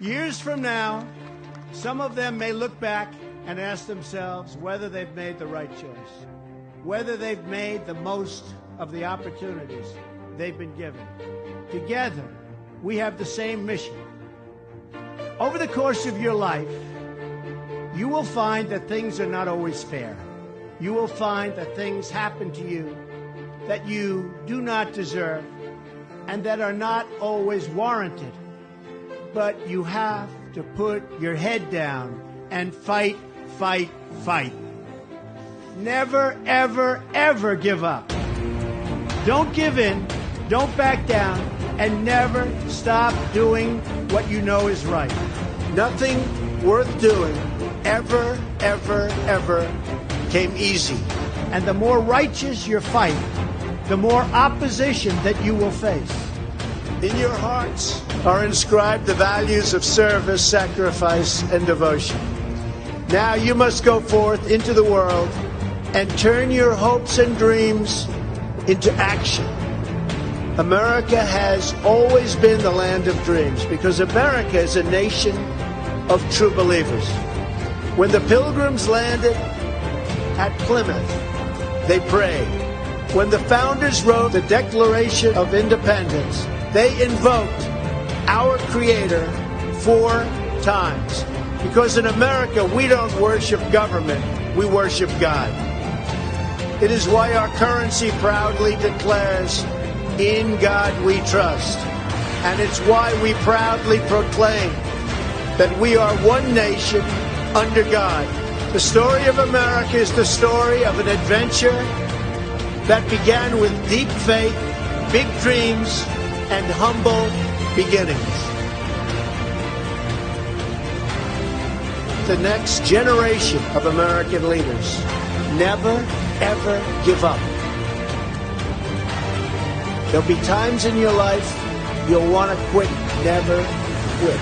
Years from now, some of them may look back and ask themselves whether they've made the right choice, whether they've made the most of the opportunities they've been given. Together, we have the same mission. Over the course of your life, you will find that things are not always fair. You will find that things happen to you that you do not deserve and that are not always warranted. But you have to put your head down and fight, fight, fight. Never, ever, ever give up. Don't give in, don't back down, and never stop doing what you know is right. Nothing worth doing ever, ever, ever came easy. And the more righteous your fight, the more opposition that you will face. In your hearts are inscribed the values of service, sacrifice, and devotion. Now you must go forth into the world and turn your hopes and dreams into action. America has always been the land of dreams because America is a nation of true believers. When the Pilgrims landed at Plymouth, they prayed. When the founders wrote the Declaration of Independence, they invoked our Creator 4 times. Because in America, we don't worship government, we worship God. It is why our currency proudly declares, "In God we trust." And it's why we proudly proclaim that we are one nation under God. The story of America is the story of an adventure that began with deep faith, big dreams, and humble beginnings. The next generation of American leaders, never, ever give up. There'll be times in your life you'll want to quit. Never quit.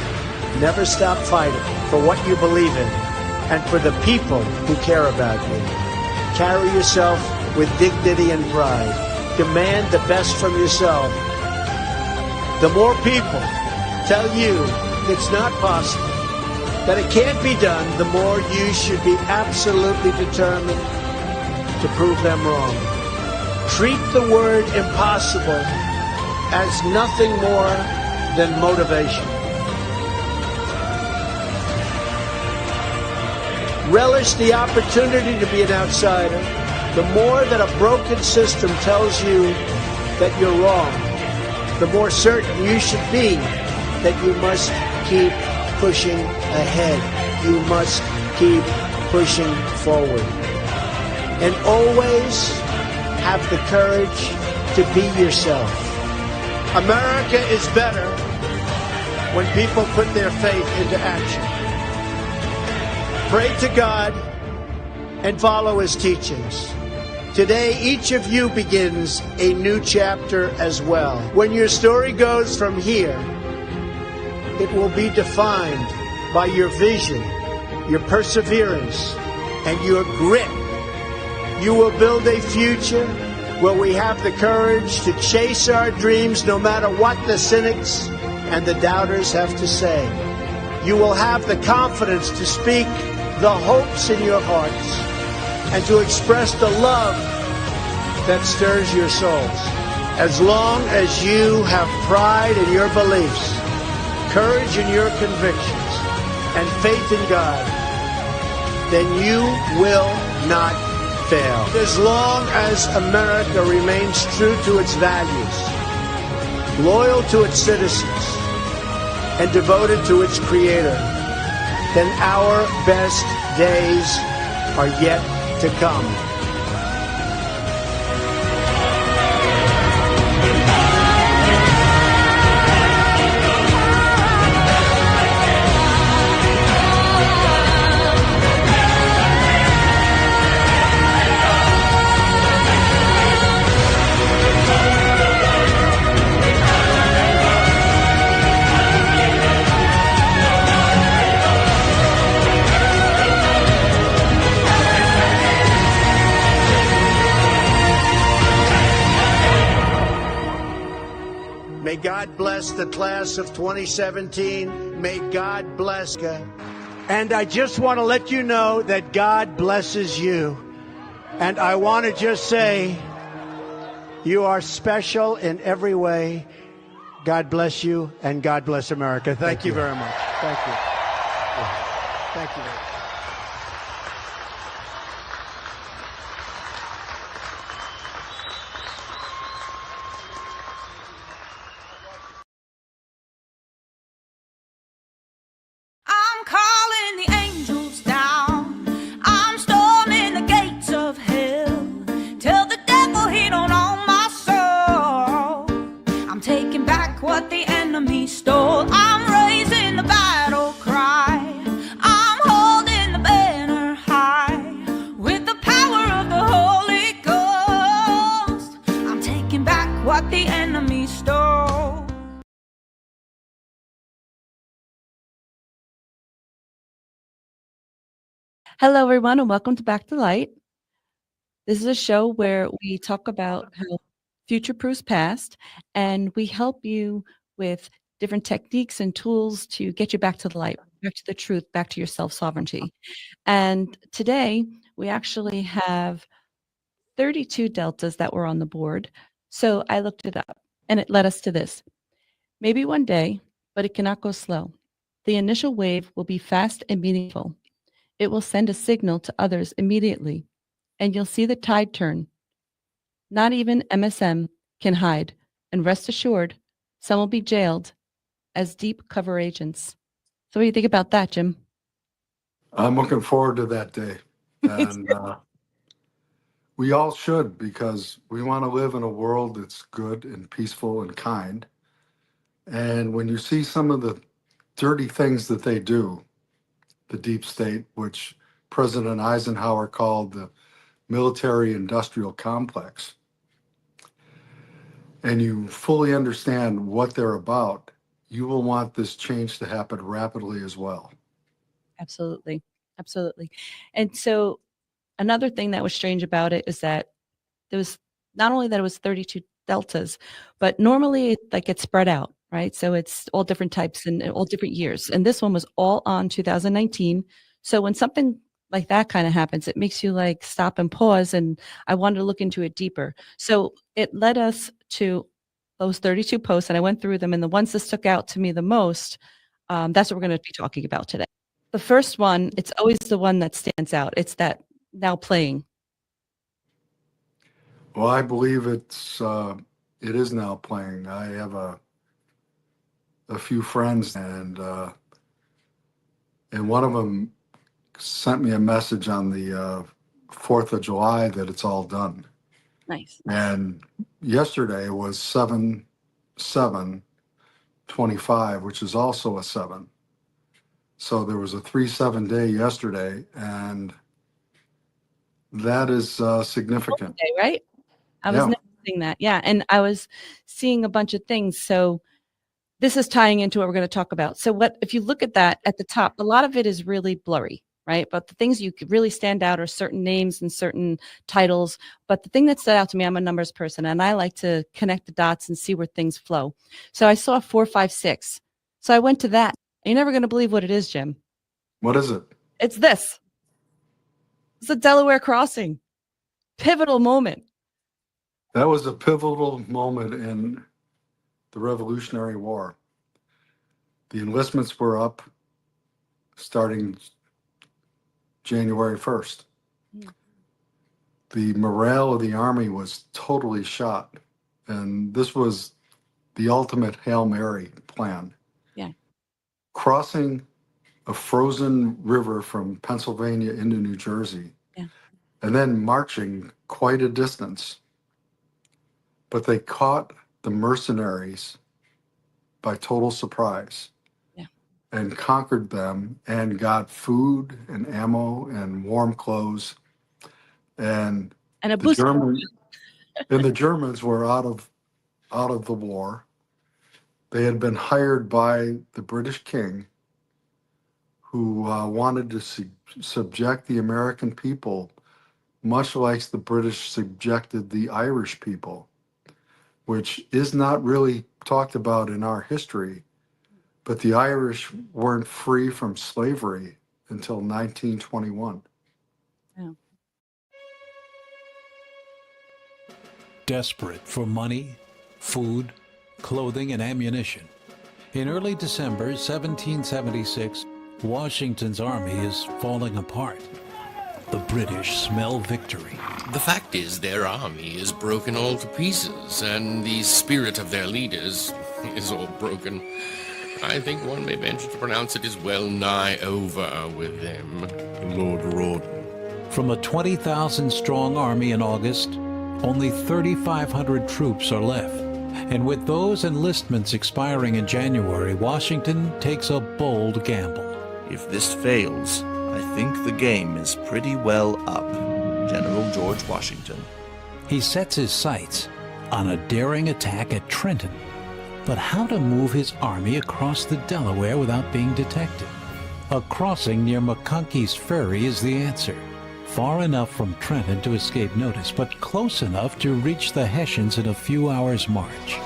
Never stop fighting for what you believe in and for the people who care about you. Carry yourself with dignity and pride. Demand the best from yourself. The more people tell you it's not possible, that it can't be done, the more you should be absolutely determined to prove them wrong. Treat the word impossible as nothing more than motivation. Relish the opportunity to be an outsider. The more that a broken system tells you that you're wrong, the more certain you should be that you must keep pushing ahead. You must keep pushing forward. And always have the courage to be yourself. America is better when people put their faith into action. Pray to God and follow His teachings. Today, each of you begins a new chapter as well. When your story goes from here, it will be defined by your vision, your perseverance, and your grit. You will build a future where we have the courage to chase our dreams no matter what the cynics and the doubters have to say. You will have the confidence to speak the hopes in your hearts and to express the love that stirs your souls. As long as you have pride in your beliefs, courage in your convictions, and faith in God, then you will not fail. As long as America remains true to its values, loyal to its citizens, and devoted to its Creator, then our best days are yet to come. God bless the class of 2017. May God bless you. And I just want to let you know that God blesses you. And I want to just say, you are special in every way. God bless you, and God bless America. Thank you very much. Thank you. Thank you. I'm calling the angels down. I'm storming the gates of hell. Tell the devil he don't own my soul. I'm taking back what the enemy stole. I'm raising the battle cry. I'm holding the banner high with the power of the Holy Ghost. I'm taking back what the enemy stole. Hello, everyone, and welcome to Back to Light. This is a show where we talk about how future proofs past, and we help you with different techniques and tools to get you back to the light, back to the truth, back to your self-sovereignty. And today, we actually have 32 deltas that were on the board. So I looked it up, and it led us to this. Maybe one day, but it cannot go slow. The initial wave will be fast and meaningful. It will send a signal to others immediately, and you'll see the tide turn. Not even MSM can hide, and rest assured, some will be jailed as deep cover agents. So what do you think about that, Jim? I'm looking forward to that day. And we all should, because we want to live in a world that's good and peaceful and kind. And when you see some of the dirty things that they do, the deep state, which President Eisenhower called the military-industrial complex, and you fully understand what they're about, you will want this change to happen rapidly as well. Absolutely. Absolutely. And so another thing that was strange about it is that there was not only that it was 32 deltas, but normally like it's spread out, right? So it's all different types and all different years. And this one was all on 2019. So when something like that kind of happens, it makes you like stop and pause. And I wanted to look into it deeper. So it led us to those 32 posts, and I went through them. And the ones that stuck out to me the most, that's what we're going to be talking about today. The first one, it's always the one that stands out. It's that now playing. Well, I believe it is now playing. I have a few friends, and one of them sent me a message on the 4th of July that it's all done. Nice. And yesterday was 7/7/25, which is also a 7. So there was a 3/7 day yesterday, and that is significant. Okay, right? I was noticing that. Yeah. And I was seeing a bunch of things. So this is tying into what we're going to talk about. So what, if you look at that at the top, a lot of it is really blurry, right? But the things you could really stand out are certain names and certain titles. But the thing that stood out to me, I'm a numbers person, and I like to connect the dots and see where things flow. So I saw 456. So I went to that. You're never going to believe what it is, Jim. What is it? It's this. It's a Delaware crossing. Pivotal moment. That was a pivotal moment in the Revolutionary War. The enlistments were up starting January 1st. The morale of the army was totally shot. And this was the ultimate Hail Mary plan. Yeah. Crossing a frozen river from Pennsylvania into New Jersey, and then marching quite a distance. But they caught the mercenaries by total surprise, and conquered them, and got food and ammo and warm clothes, and a the Germans were out of the war. They had been hired by the British king, who wanted to subject the American people, much like the British subjected the Irish people. which is not really talked about in our history, but the Irish weren't free from slavery until 1921. Yeah. Desperate for money, food, clothing, and ammunition, in early December 1776, Washington's army is falling apart. The British smell victory. The fact is, their army is broken all to pieces, and the spirit of their leaders is all broken. I think one may venture to pronounce it is well nigh over with them. Lord Rawdon. From a 20,000-strong army in August, only 3,500 troops are left. And with those enlistments expiring in January, Washington takes a bold gamble. If this fails, I think the game is pretty well up. General George Washington. He sets his sights on a daring attack at Trenton. But how to move his army across the Delaware without being detected? A crossing near McConkey's Ferry is the answer. Far enough from Trenton to escape notice, but close enough to reach the Hessians in a few hours' march.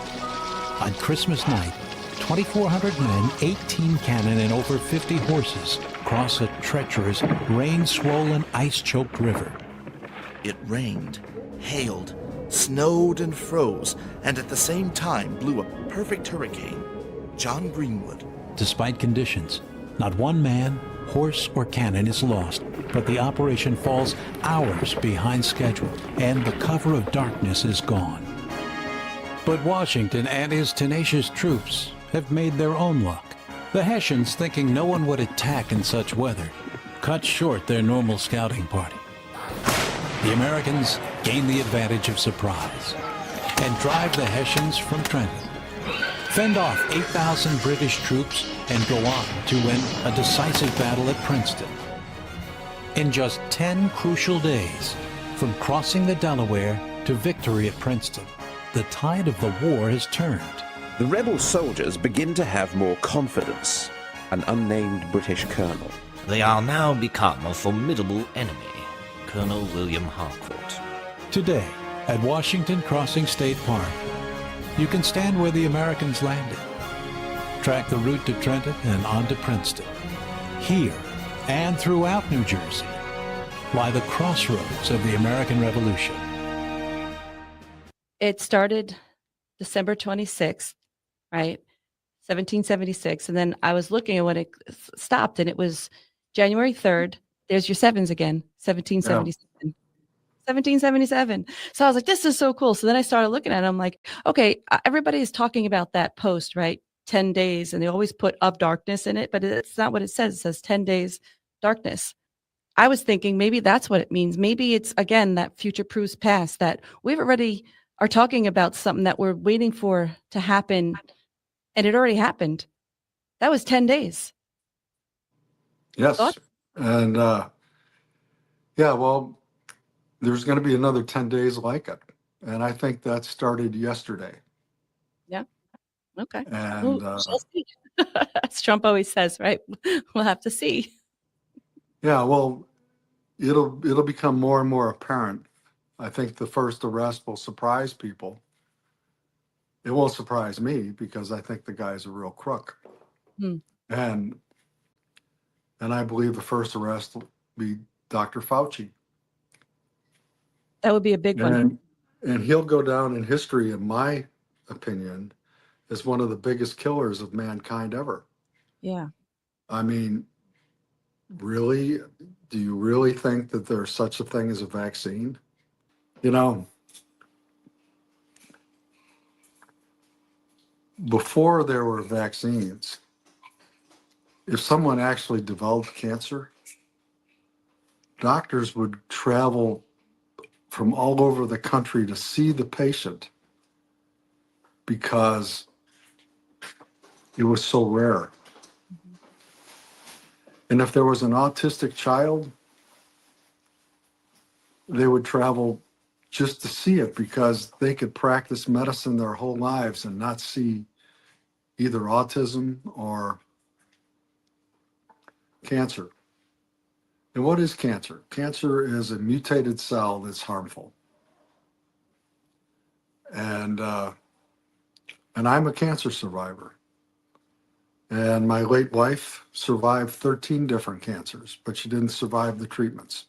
On Christmas night, 2,400 men, 18 cannon, and over 50 horses cross a treacherous, rain-swollen, ice-choked river. It rained, hailed, snowed, and froze, and at the same time blew a perfect hurricane. John Greenwood. Despite conditions, not one man, horse, or cannon is lost, but the operation falls hours behind schedule, and the cover of darkness is gone. But Washington and his tenacious troops have made their own luck. The Hessians, thinking no one would attack in such weather, cut short their normal scouting party. The Americans gain the advantage of surprise and drive the Hessians from Trenton, fend off 8,000 British troops, and go on to win a decisive battle at Princeton. In just 10 crucial days, from crossing the Delaware to victory at Princeton, the tide of the war has turned. The rebel soldiers begin to have more confidence. An unnamed British colonel. They are now become a formidable enemy. Colonel William Harcourt. Today, at Washington Crossing State Park, you can stand where the Americans landed, track the route to Trenton and on to Princeton. Here, and throughout New Jersey, lie the crossroads of the American Revolution. It started December 26th, right? 1776. And then I was looking at when it stopped, and it was January 3rd. There's your sevens again, 1777. Yeah. 1777. So I was like, this is so cool. So then I started looking at it. I'm like, okay, everybody is talking about that post, right? 10 days. And they always put of darkness in it, but it's not what it says. It says 10 days darkness. I was thinking maybe that's what it means. Maybe it's, again, that future proofs past, that we've already are talking about something that we're waiting for to happen. And it already happened. That was 10 days. Yes. Thoughts? And yeah, well, there's going to be another 10 days like it. And I think that started yesterday. Yeah. Okay. And as Trump always says, right? We'll have to see. Yeah, well, it'll become more and more apparent. I think the first arrest will surprise people. It won't surprise me because I think the guy's a real crook. And I believe the first arrest will be Dr. Fauci. That would be a big one. And he'll go down in history, in my opinion, as one of the biggest killers of mankind ever. Yeah. I mean, really? Do you really think that there's such a thing as a vaccine? You know, before there were vaccines, if someone actually developed cancer, doctors would travel from all over the country to see the patient because it was so rare. And if there was an autistic child, they would travel just to see it because they could practice medicine their whole lives and not see either autism or cancer. And what is cancer? Cancer is a mutated cell that's harmful. And And I'm a cancer survivor. And my late wife survived 13 different cancers, but she didn't survive the treatments.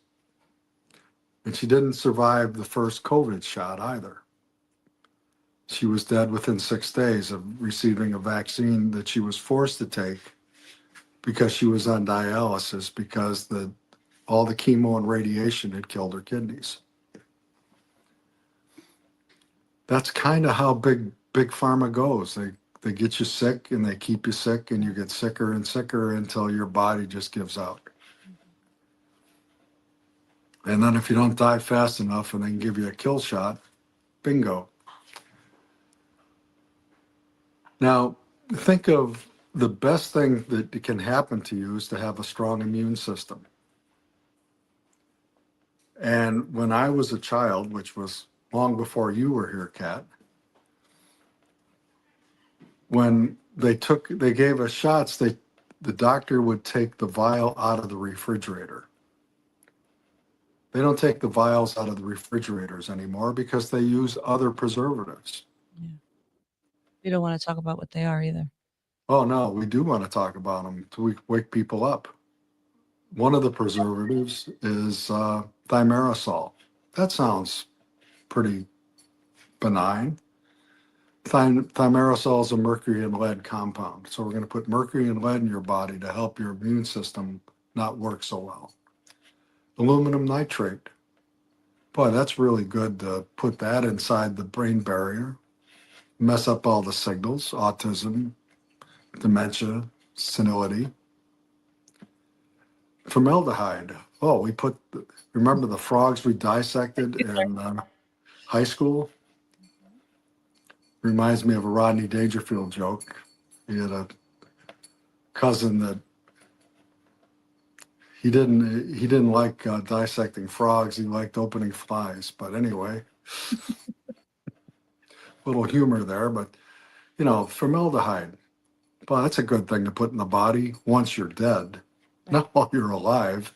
And she didn't survive the first COVID shot either. She was dead within 6 days of receiving a vaccine that she was forced to take because she was on dialysis because all the chemo and radiation had killed her kidneys. That's kind of how big pharma goes. They get you sick and they keep you sick and you get sicker and sicker until your body just gives out. And then if you don't die fast enough and they can give you a kill shot, bingo. Now, think of the best thing that can happen to you is to have a strong immune system. And when I was a child, which was long before you were here, Kat, when they gave us shots, the doctor would take the vial out of the refrigerator. They don't take the vials out of the refrigerators anymore because they use other preservatives. Yeah. We don't want to talk about what they are either. Oh, no, we do want to talk about them to wake people up. One of the preservatives is thimerosal. That sounds pretty benign. Thimerosal is a mercury and lead compound. So we're going to put mercury and lead in your body to help your immune system not work so well. Aluminum nitrate. Boy, that's really good to put that inside the brain barrier. Mess up all the signals, autism, dementia, senility. Formaldehyde. Oh, remember the frogs we dissected in high school? Reminds me of a Rodney Dangerfield joke. He had a cousin that he didn't like dissecting frogs. He liked opening flies. But anyway, little humor there. But formaldehyde. Well, that's a good thing to put in the body once you're dead, not while you're alive.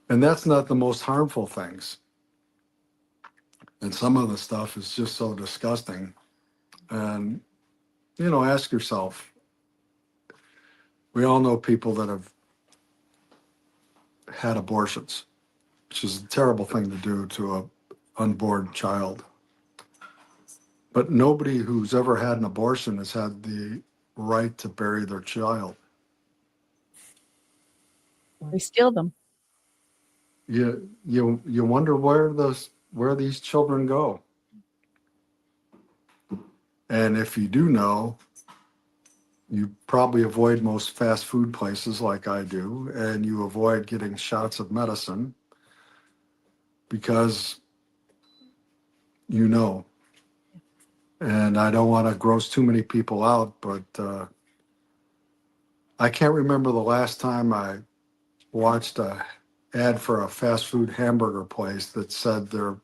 And that's not the most harmful things. And some of the stuff is just so disgusting. And, ask yourself, we all know people that have had abortions, which is a terrible thing to do to an unborn child. But nobody who's ever had an abortion has had the right to bury their child. They steal them. You wonder where these children go. And if you do know, you probably avoid most fast food places like I do, and you avoid getting shots of medicine because you know. And I don't want to gross too many people out, but I can't remember the last time I watched a ad for a fast food hamburger place that said their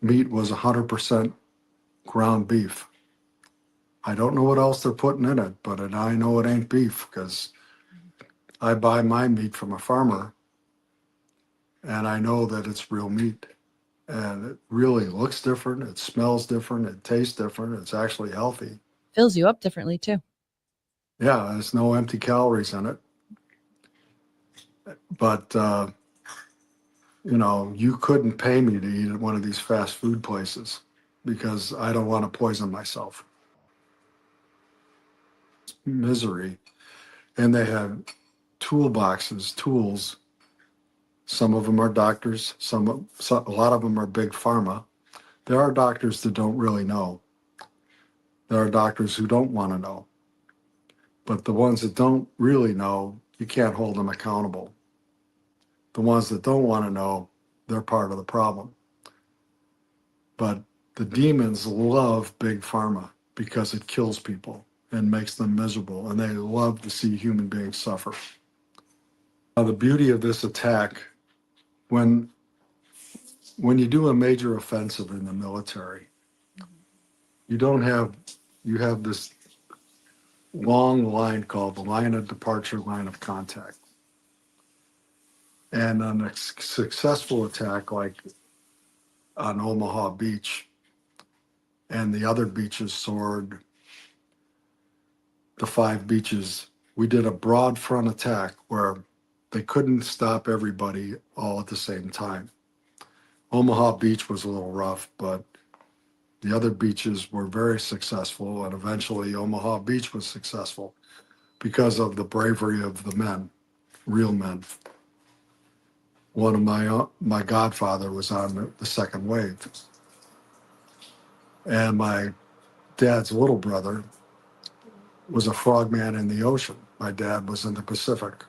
meat was 100% ground beef. I don't know what else they're putting in it, but I know it ain't beef because I buy my meat from a farmer and I know that it's real meat. And it really looks different, it smells different, it tastes different, it's actually healthy. Fills you up differently too. Yeah, there's no empty calories in it. But, you couldn't pay me to eat at one of these fast food places because I don't want to poison myself. It's misery. And they have toolboxes, tools. Some of them are doctors. A lot of them are big pharma. There are doctors that don't really know. There are doctors who don't want to know. But the ones that don't really know, you can't hold them accountable. The ones that don't want to know, they're part of the problem. But the demons love big pharma because it kills people and makes them miserable, and they love to see human beings suffer. Now, the beauty of this attack, when you do a major offensive in the military, you have this long line called the line of departure, line of contact. And on a successful attack like on Omaha Beach, and the other beaches soared. The 5 beaches, we did a broad front attack where they couldn't stop everybody all at the same time. Omaha Beach was a little rough, but the other beaches were very successful, and eventually Omaha Beach was successful because of the bravery of the men, real men. One of my godfather was on the second wave, and my dad's little brother was a frogman in the ocean. My dad was in the Pacific.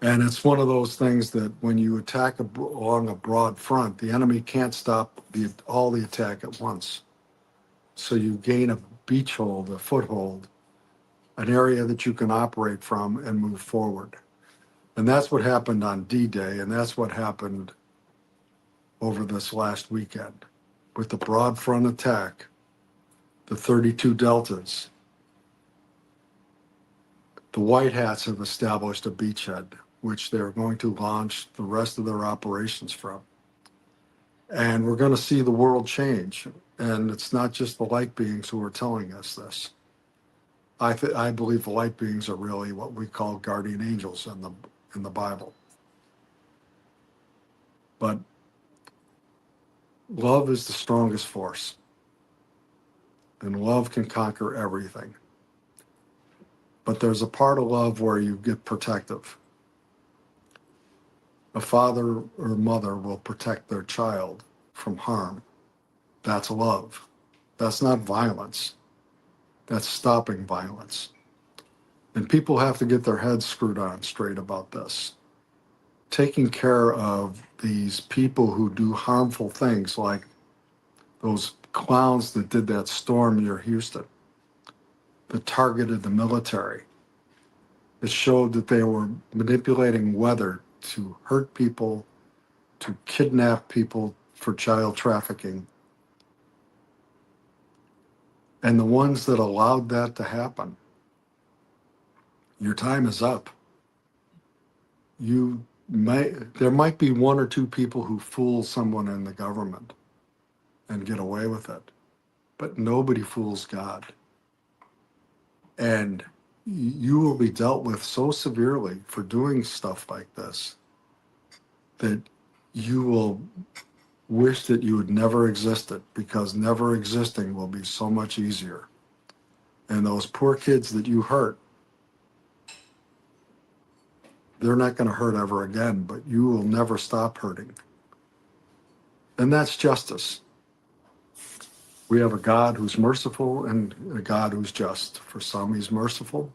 And it's one of those things that when you attack along a broad front, the enemy can't stop all the attack at once. So you gain a beach hold, a foothold, an area that you can operate from and move forward. And that's what happened on D-Day, and that's what happened over this last weekend. With the broad front attack, the 32 deltas, the White Hats have established a beachhead, which they're going to launch the rest of their operations from. And we're going to see the world change. And it's not just the light beings who are telling us this. I believe the light beings are really what we call guardian angels in the Bible. But love is the strongest force. And love can conquer everything. But there's a part of love where you get protective. A father or mother will protect their child from harm. That's love. That's not violence. That's stopping violence. And people have to get their heads screwed on straight about this. Taking care of these people who do harmful things, like those clowns that did that storm near Houston, that targeted the military. It showed that they were manipulating weather to hurt people, to kidnap people for child trafficking. And the ones that allowed that to happen, your time is up. There might be 1 or 2 people who fool someone in the government and get away with it, but nobody fools God. And you will be dealt with so severely for doing stuff like this that you will wish that you had never existed, because never existing will be so much easier. And those poor kids that you hurt, they're not going to hurt ever again, but you will never stop hurting. And that's justice. We have a God who's merciful and a God who's just. For some, he's merciful,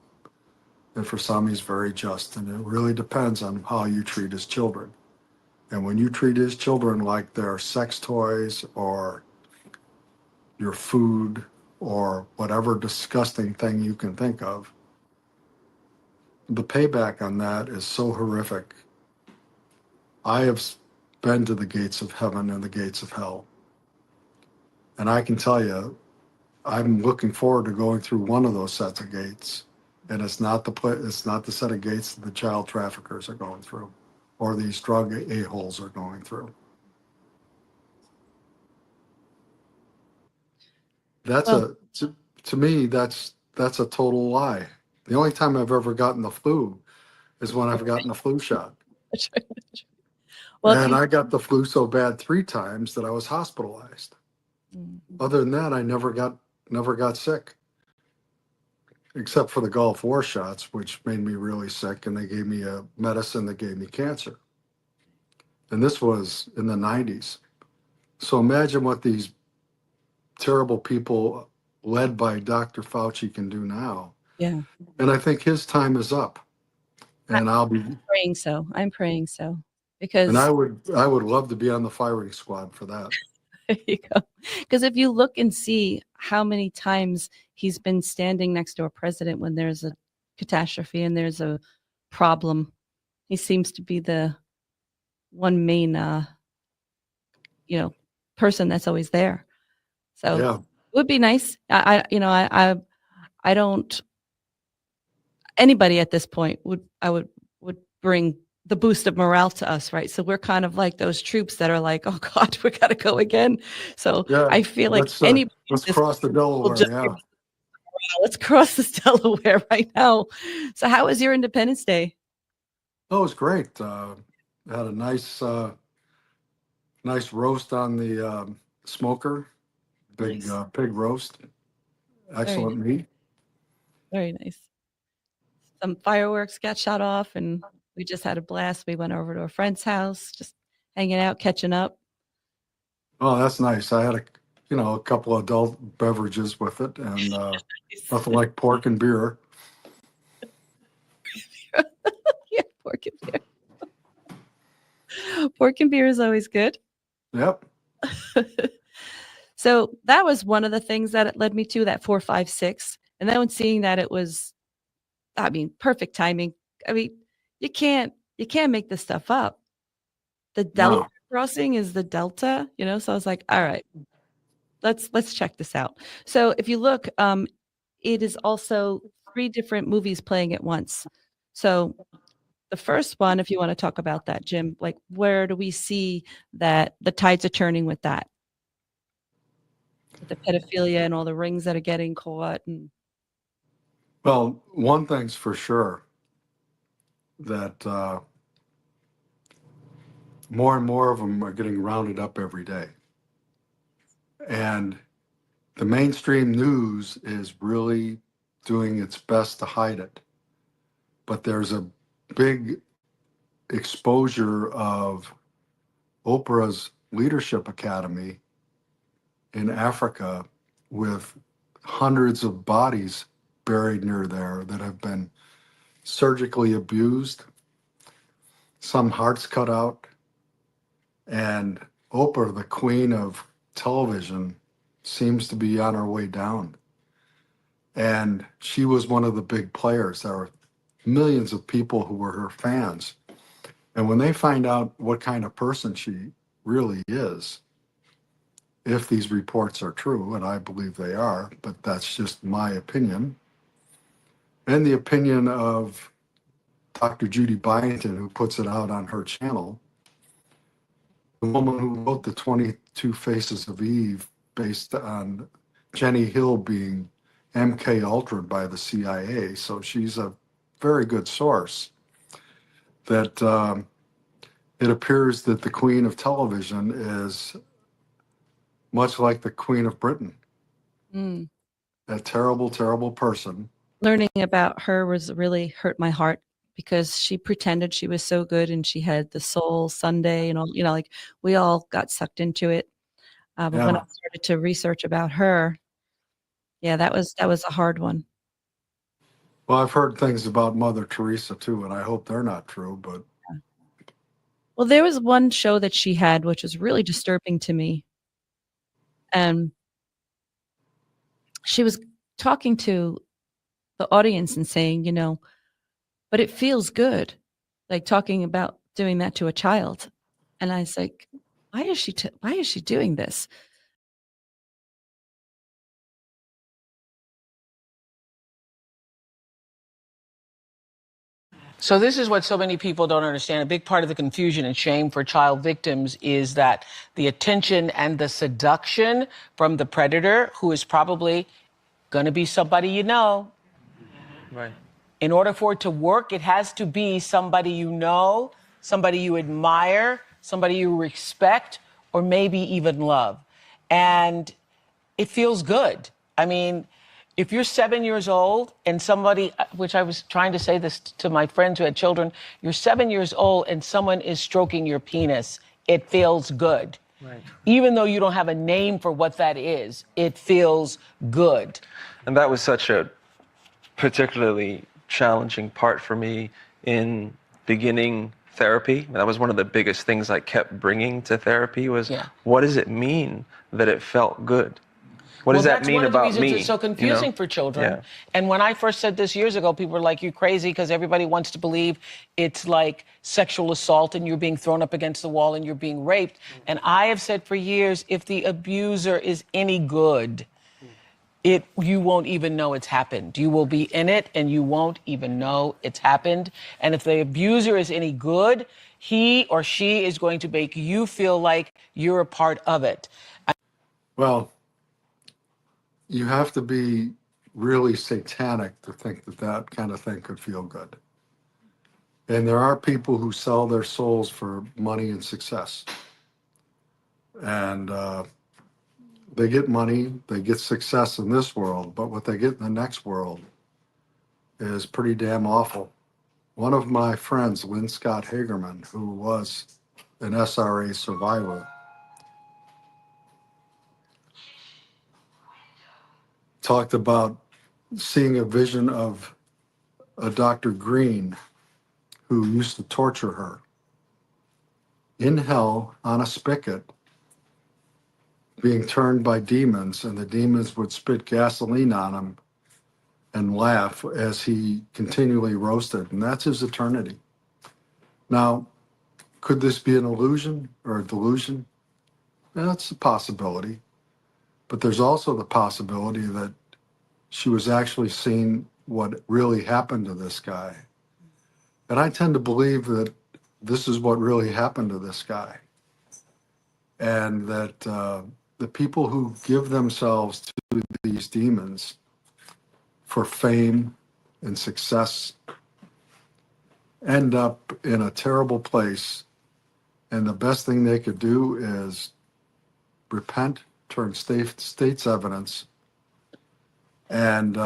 and for some, he's very just. And it really depends on how you treat his children. And when you treat his children like they're sex toys or your food or whatever disgusting thing you can think of, the payback on that is so horrific. I have been to the gates of heaven and the gates of hell. And I can tell you, I'm looking forward to going through one of those sets of gates. And it's not the set of gates that the child traffickers are going through, or these drug a-holes are going through. To me, that's a total lie. The only time I've ever gotten the flu is when I've gotten a flu shot. Well, and I got the flu so bad 3 times that I was hospitalized. Other than that, I never got sick, except for the Gulf War shots, which made me really sick, and they gave me a medicine that gave me cancer. And this was in the 90s. So imagine what these terrible people led by Dr. Fauci can do now. Yeah. And I think his time is up. And I'm praying so. Because and I would love to be on the firing squad for that. there you go. Because if you look and see how many times he's been standing next to a president when there's a catastrophe and there's a problem, he seems to be the one main person that's always there. So Yeah. it would be nice. I don't, anybody at this point would bring the boost of morale to us, right? So we're kind of like those troops that are like, oh God, we got to go again. So Yeah, I feel like let's anybody let's in this cross the will Delaware. just Yeah. give us morale. Let's cross this Delaware right now. So how was your Independence Day? Oh, it was great. Had a nice roast on the smoker, big Nice. pig roast. Excellent meat. Very nice. Some fireworks got shot off and we just had a blast. We went over to a friend's house, just hanging out, catching up. Oh, that's nice. I had a couple of adult beverages with it, and nothing like pork and beer. Yeah, pork and beer. Pork and beer is always good. Yep. So that was one of the things that it led me to that 4, 5, 6. And then when seeing that it was, perfect timing. I mean, you can't make this stuff up. The Delaware crossing is the Delta, so I was like, all right, let's check this out. So if you look, it is also 3 different movies playing at once. So the first one, if you want to talk about that, Jim, like where do we see that the tides are turning with that? With the pedophilia and all the rings that are getting caught. And Well, one thing's for sure, that more and more of them are getting rounded up every day. And the mainstream news is really doing its best to hide it. But there's a big exposure of Oprah's Leadership Academy in Africa with hundreds of bodies buried near there that have been surgically abused, some hearts cut out. And Oprah, the queen of television, seems to be on her way down. And she was one of the big players. There were millions of people who were her fans. And when they find out what kind of person she really is, if these reports are true, and I believe they are, but that's just my opinion, and the opinion of Dr. Judy Byington, who puts it out on her channel, the woman who wrote the 22 Faces of Eve based on Jenny Hill being MK Ultra by the CIA. So she's a very good source. That it appears that the queen of television is much like the Queen of Britain. A terrible, terrible person. learning about her was really hurt my heart because she pretended she was so good and she had the Soul Sunday and all, like we all got sucked into it. But when I started to research about her, that was a hard one. Well, I've heard things about Mother Teresa too, and I hope they're not true, but. Well, there was one show that she had, which was really disturbing to me. And she was talking to the audience and saying, but it feels good, like talking about doing that to a child. And I was like, why is she doing this? So this is what so many people don't understand. A big part of the confusion and shame for child victims is that the attention and the seduction from the predator, who is probably going to be somebody you know. Right. In order for it to work, it has to be somebody you know, somebody you admire, somebody you respect, or maybe even love. And it feels good. I mean, if you're 7 years old and somebody, which I was trying to say this to my friends who had children, you're 7 years old and someone is stroking your penis, it feels good. Right. Even though you don't have a name for what that is, it feels good. And that was such a particularly challenging part for me in beginning therapy. That was one of the biggest things I kept bringing to therapy was, what does it mean that it felt good? What does that mean about me? That's one of the reasons it's so confusing for children. Yeah. And when I first said this years ago, people were like, you're crazy, because everybody wants to believe it's like sexual assault and you're being thrown up against the wall and you're being raped. And I have said for years, if the abuser is any good, you won't even know it's happened. You will be in it and you won't even know it's happened. And if the abuser is any good, he or she is going to make you feel like you're a part of it. Well, you have to be really satanic to think that that kind of thing could feel good. And there are people who sell their souls for money and success. And they get money, they get success in this world, but what they get in the next world is pretty damn awful. One of my friends, Lynn Scott Hagerman, who was an SRA survivor, talked about seeing a vision of a Dr. Green who used to torture her in hell on a spigot, being turned by demons, and the demons would spit gasoline on him and laugh as he continually roasted. And that's his eternity. Now, could this be an illusion or a delusion? That's a possibility. But there's also the possibility that she was actually seeing what really happened to this guy. And I tend to believe that this is what really happened to this guy. And that the people who give themselves to these demons for fame and success end up in a terrible place. And the best thing they could do is repent, turn state's evidence, and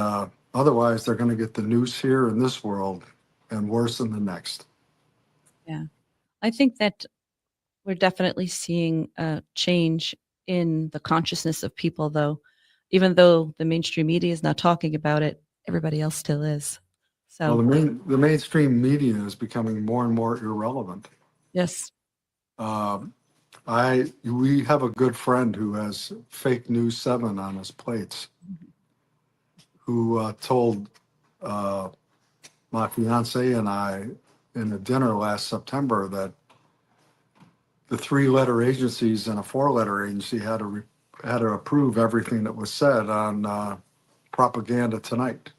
otherwise they're going to get the noose here in this world and worse in the next. Yeah. I think that we're definitely seeing a change in the consciousness of people, though. Even though the mainstream media is not talking about it, everybody else still is. So, Well, the mainstream media is becoming more and more irrelevant. yes. We have a good friend who has fake news 7 on his plates, who told my fiance and I in a dinner last September that the 3-letter agencies and a 4-letter agency had to approve everything that was said on Propaganda Tonight,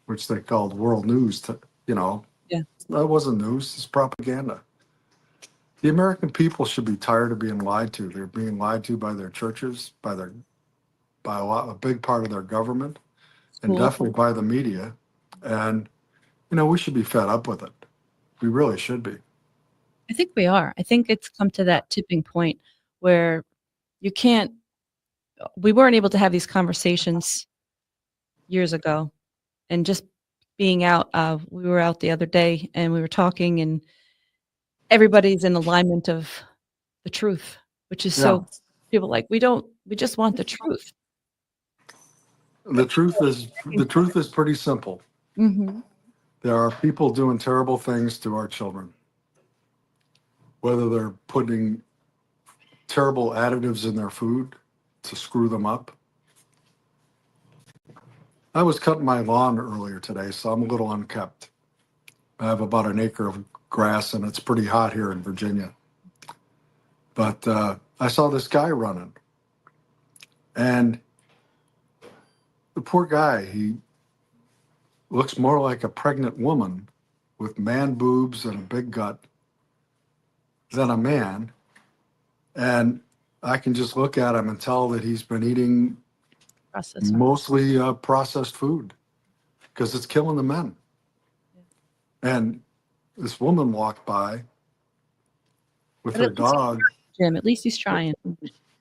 which they called world news. Yeah. That wasn't news; it's propaganda. The American people should be tired of being lied to. They're being lied to by their churches, by a big part of their government, and definitely by the media. And we should be fed up with it. We really should be. I think we are. I think it's come to that tipping point where we weren't able to have these conversations years ago. And just being out, we were out the other day and we were talking, and everybody's in alignment of the truth, which is so people like, we just want the truth. The truth is pretty simple. Mm-hmm. There are people doing terrible things to our children, whether they're putting terrible additives in their food to screw them up. I was cutting my lawn earlier today, so I'm a little unkept. I have about an acre of grass, and it's pretty hot here in Virginia. But I saw this guy running, and the poor guy, he looks more like a pregnant woman with man boobs and a big gut than a man. And I can just look at him and tell that he's been eating mostly processed food because it's killing the men. And this woman walked by with her dog. Jim, at least he's trying.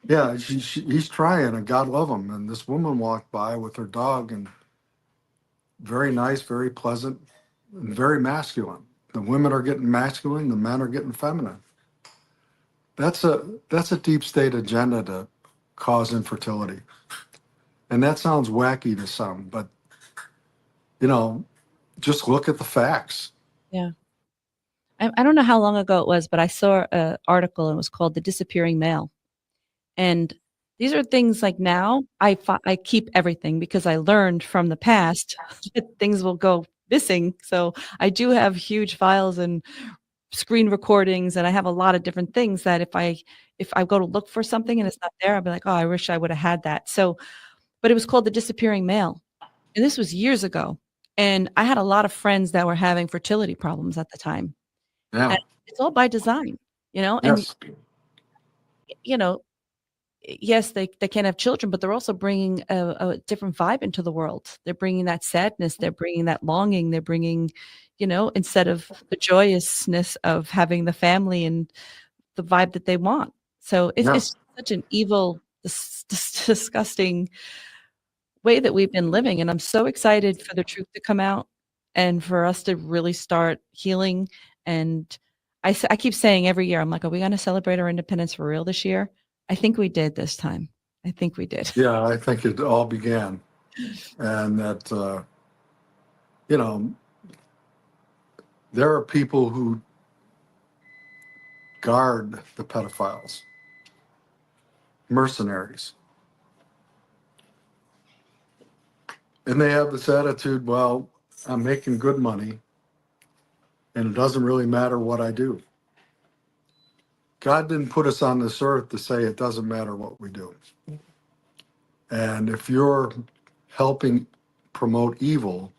Yeah, he's trying, and God love him. And this woman walked by with her dog, and very nice, very pleasant, and very masculine. The women are getting masculine, the men are getting feminine. That's a deep state agenda to cause infertility. And that sounds wacky to some, but just look at the facts. Yeah. I don't know how long ago it was, but I saw an article, and it was called The Disappearing Male. And these are things like now I keep everything because I learned from the past that things will go missing. So I do have huge files and screen recordings, and I have a lot of different things that if I go to look for something and it's not there, I'll be like, oh, I wish I would have had that. So but it was called The Disappearing Male. And this was years ago. And I had a lot of friends that were having fertility problems at the time. Yeah. And it's all by design, and, Yes. you know, yes, they can't have children, but they're also bringing a different vibe into the world. They're bringing that sadness. They're bringing that longing. They're bringing, instead of the joyousness of having the family and the vibe that they want. So it's, Yeah. it's such an evil, disgusting way that we've been living. And I'm so excited for the truth to come out and for us to really start healing. And I keep saying every year, I'm like, are we going to celebrate our independence for real this year? I think we did this time. I think we did. Yeah, I think it all began. And that, there are people who guard the pedophiles, mercenaries. And they have this attitude, well, I'm making good money and it doesn't really matter what I do. God didn't put us on this earth to say it doesn't matter what we do. And if you're helping promote evil,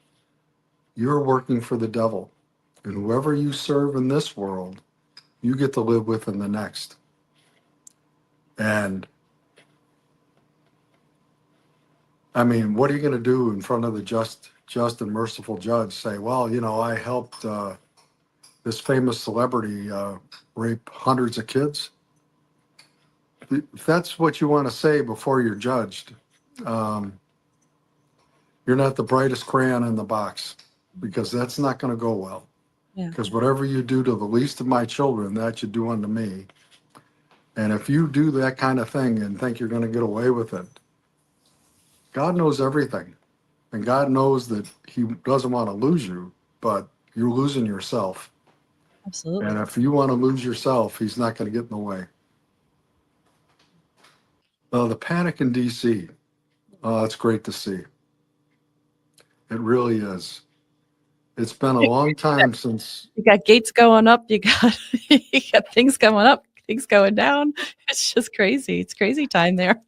you're working for the devil. And whoever you serve in this world, you get to live with in the next. And I mean, what are you going to do in front of the just and merciful judge? Say, well, I helped this famous celebrity rape hundreds of kids. If that's what you want to say before you're judged, you're not the brightest crayon in the box, because that's not going to go well. Yeah. Because whatever you do to the least of my children, that you do unto me. And if you do that kind of thing and think you're going to get away with it, God knows everything. And God knows that he doesn't want to lose you, but you're losing yourself. Absolutely. And if you want to lose yourself, he's not going to get in the way. The panic in D.C., it's great to see. It really is. It's been a long time since. You got gates going up. You got things going up, things going down. It's just crazy. It's crazy time there.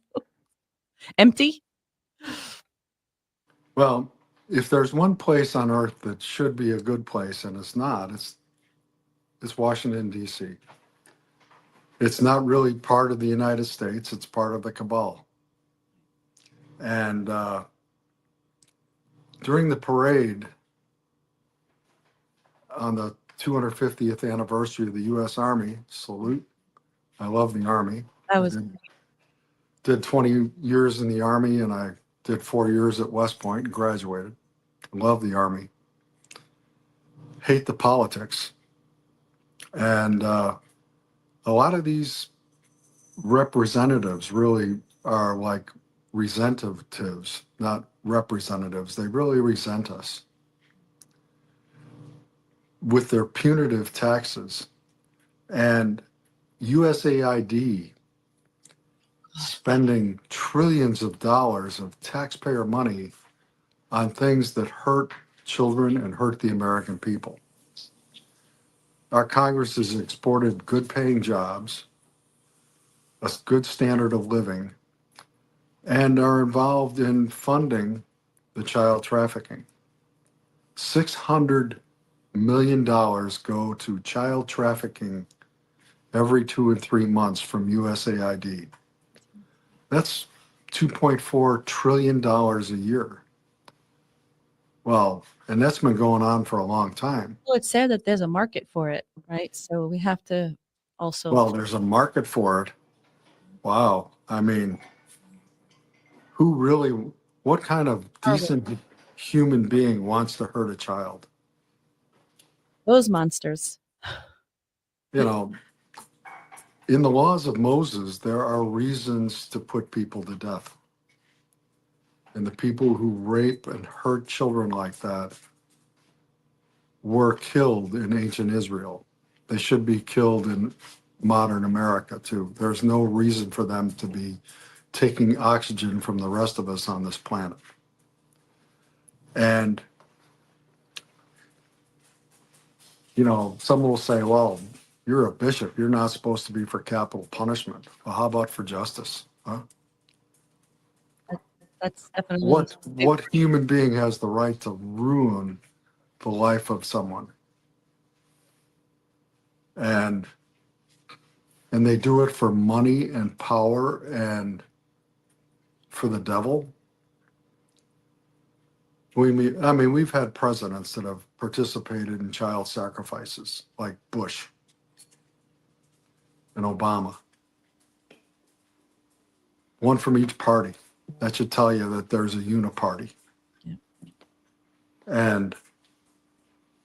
Empty. Well, if there's one place on earth that should be a good place and it's not, it's Washington, D.C. It's not really part of the United States. It's part of the cabal. And during the parade on the 250th anniversary of the U.S. Army, salute. I love the Army. That was did 20 years in the Army, and I did 4 years at West Point and graduated. Love the Army. Hate the politics. And a lot of these representatives really are like resentatives, not representatives. They really resent us with their punitive taxes. And USAID spending trillions of dollars of taxpayer money on things that hurt children and hurt the American people. Our Congress has exported good paying jobs, a good standard of living, and are involved in funding the child trafficking. $600 million go to child trafficking every 2 and 3 months from USAID. That's $2.4 trillion a year. Well, and that's been going on for a long time. Well, it's sad that there's a market for it, right? So we have to also. Well, there's a market for it. Wow. I mean, what kind of decent human being wants to hurt a child? Those monsters. In the laws of Moses, there are reasons to put people to death. And the people who rape and hurt children like that were killed in ancient Israel. They should be killed in modern America too. There's no reason for them to be taking oxygen from the rest of us on this planet. And, someone will say, well, you're a bishop. You're not supposed to be for capital punishment. Well, how about for justice? Huh? That's definitely What human being has the right to ruin the life of someone? And they do it for money and power and for the devil. We've had presidents that have participated in child sacrifices, like Bush and Obama. One from each party. That should tell you that there's a uniparty. Yeah. And,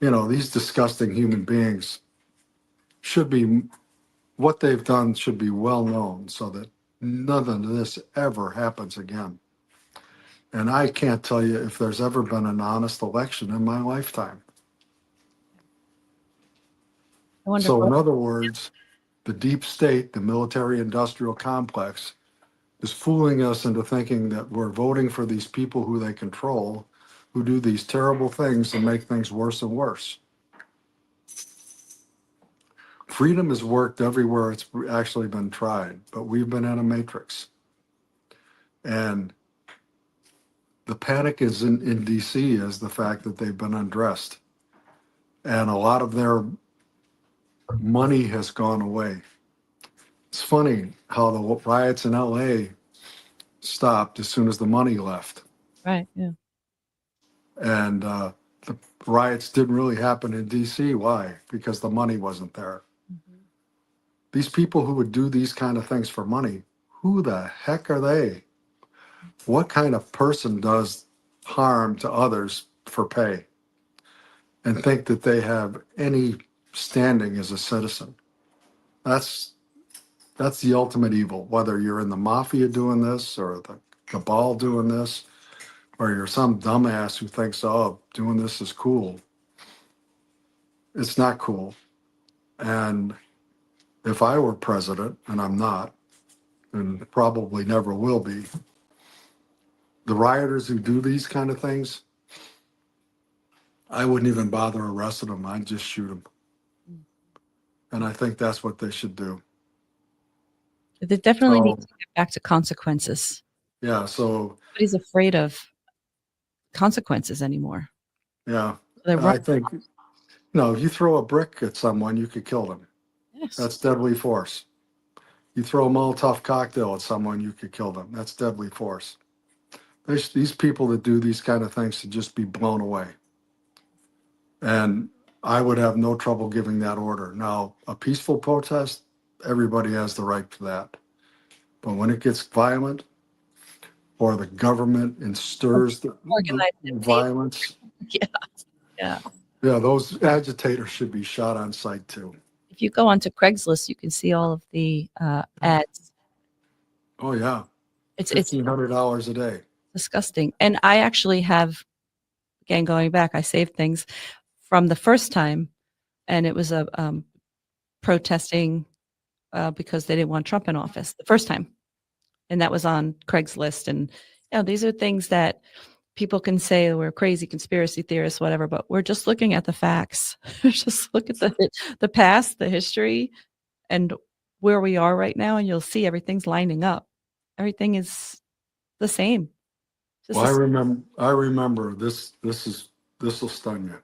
these disgusting human beings should be, what they've done should be well known so that none of this ever happens again. And I can't tell you if there's ever been an honest election in my lifetime. So in other words, the deep state, the military industrial complex, is fooling us into thinking that we're voting for these people who they control, who do these terrible things and make things worse and worse. Freedom has worked everywhere it's actually been tried, but we've been in a matrix. And the panic is in D.C. is the fact that they've been undressed. And a lot of their money has gone away. It's funny how the riots in L.A. stopped as soon as the money left. Right, yeah. And the riots didn't really happen in D.C. Why? Because the money wasn't there. Mm-hmm. These people who would do these kind of things for money, who the heck are they? What kind of person does harm to others for pay and think that they have any standing as a citizen? That's the ultimate evil, whether you're in the mafia doing this or the cabal doing this, or you're some dumbass who thinks, oh, doing this is cool. It's not cool. And if I were president, and I'm not, and probably never will be, the rioters who do these kind of things, I wouldn't even bother arresting them. I'd just shoot them. And I think that's what they should do. They definitely need to get back to consequences. Yeah, so nobody's afraid of consequences anymore. Yeah, I think, if you throw a brick at someone, you could kill them. Yes. That's deadly force. You throw a Molotov cocktail at someone, you could kill them. That's deadly force. These people that do these kind of things should just be blown away. And I would have no trouble giving that order. Now, a peaceful protest, everybody has the right to that. But when it gets violent, or the government instils the violence, yeah, those agitators should be shot on sight too. If you go onto Craigslist, you can see all of the ads. Oh yeah, it's $1,500 a day. Disgusting. And I actually have, again, going back, I saved things from the first time, and it was a protesting because they didn't want Trump in office the first time, and that was on Craigslist. And these are things that people can say we're crazy conspiracy theorists, whatever, but we're just looking at the facts. Just look at the past, the history, and where we are right now, and you'll see everything's lining up. Everything is the same. Well, I remember this. This will stun you.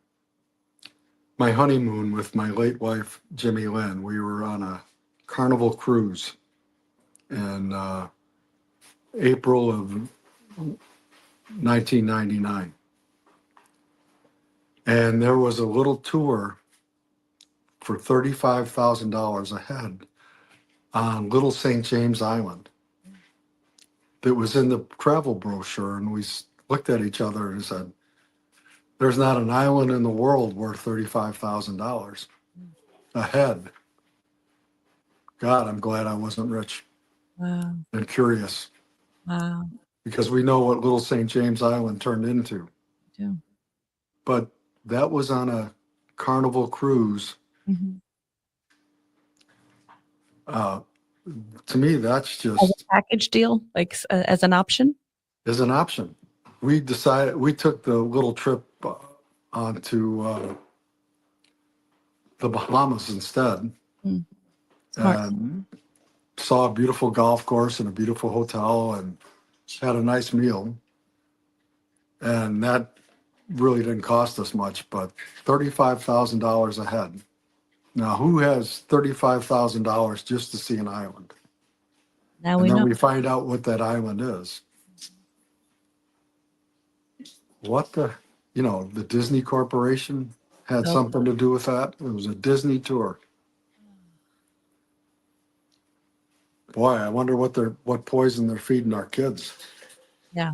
My honeymoon with my late wife, Jimmy Lynn, we were on a Carnival cruise in April of 1999. And there was a little tour for $35,000 a head on Little St. James Island. That was in the travel brochure, and we looked at each other and said, there's not an island in the world worth $35,000 a head. God, I'm glad I wasn't rich. Wow. And curious. Wow. Because we know what Little St. James Island turned into. Yeah. But that was on a Carnival cruise. Mm-hmm. To me, that's just as a package deal, like as an option. As an option, we took the little trip onto the Bahamas instead, and saw a beautiful golf course and a beautiful hotel, and had a nice meal. And that really didn't cost us much, but $35,000 a head. Now, who has $35,000 just to see an island? Now And we then know. we find out what that island is. What the, the Disney Corporation had Oh, something to do with that. It was a Disney tour. Boy, I wonder what poison they're feeding our kids. yeah.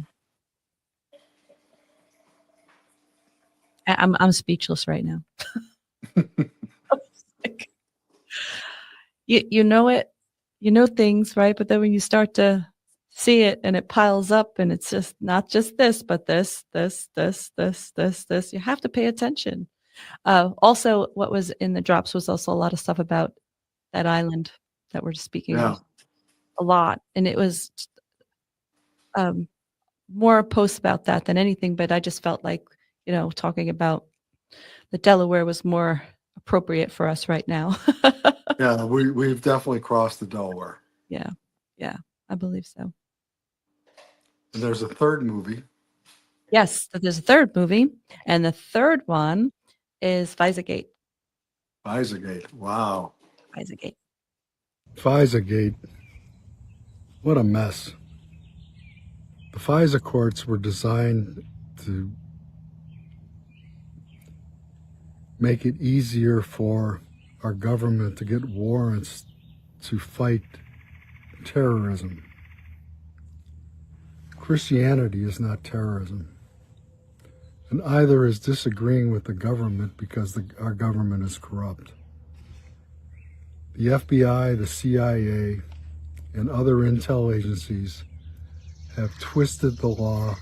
I'm speechless right now. You know it, you know things, right? But then when you start to see it and it piles up and it's just not just this, but this, you have to pay attention. Also, what was in the drops was also a lot of stuff about that island that we're speaking Yeah. of. A lot. And it was more posts about that than anything, but I just felt like, talking about the Delaware was more appropriate for us right now. Yeah, we've definitely crossed the Delaware. Yeah. Yeah, I believe so. And there's a third movie. Yes, there's a third movie, and the third one is FISA-gate. FISA-gate. Wow. FISA-gate. FISA-gate. What a mess. The FISA courts were designed to make it easier for our government to get warrants to fight terrorism. Christianity is not terrorism. And either is disagreeing with the government because our government is corrupt. The FBI, the CIA, and other intel agencies have twisted the law,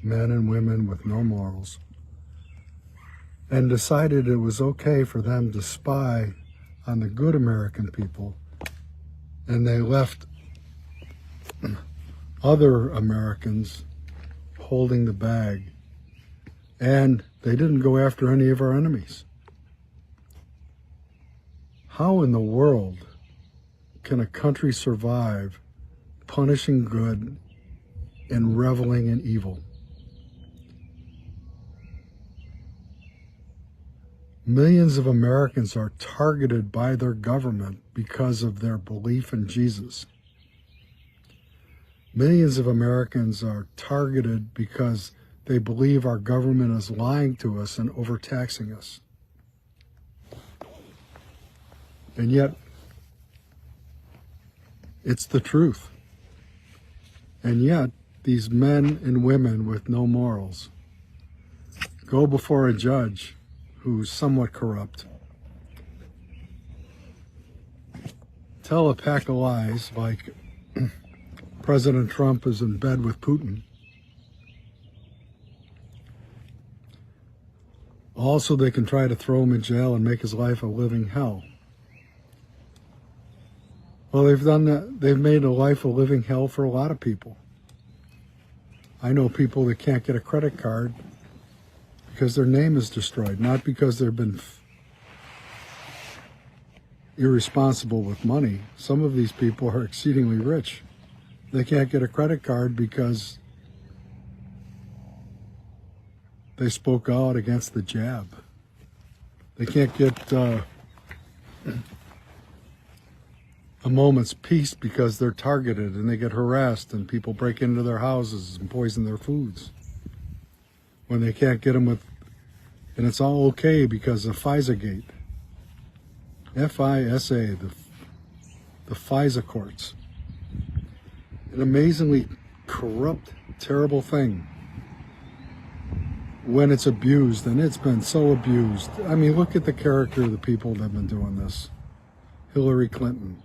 men and women with no morals, and decided it was okay for them to spy on the good American people, and they left other Americans holding the bag, and they didn't go after any of our enemies. How in the world can a country survive punishing good and reveling in evil? Millions of Americans are targeted by their government because of their belief in Jesus. Millions of Americans are targeted because they believe our government is lying to us and overtaxing us. And yet, it's the truth. And yet, these men and women with no morals go before a judge who's somewhat corrupt, tell a pack of lies like President Trump is in bed with Putin. Also, they can try to throw him in jail and make his life a living hell. Well, they've done that. They've made a life a living hell for a lot of people. I know people that can't get a credit card because their name is destroyed, not because they've been irresponsible with money. Some of these people are exceedingly rich. They can't get a credit card because they spoke out against the jab. They can't get a moment's peace because they're targeted and they get harassed and people break into their houses and poison their foods. When they can't get them with, and it's all okay because of FISA-gate. FISA, the FISA courts. An amazingly corrupt, terrible thing when it's abused, and it's been so abused. I mean, look at the character of the people that have been doing this. Hillary Clinton,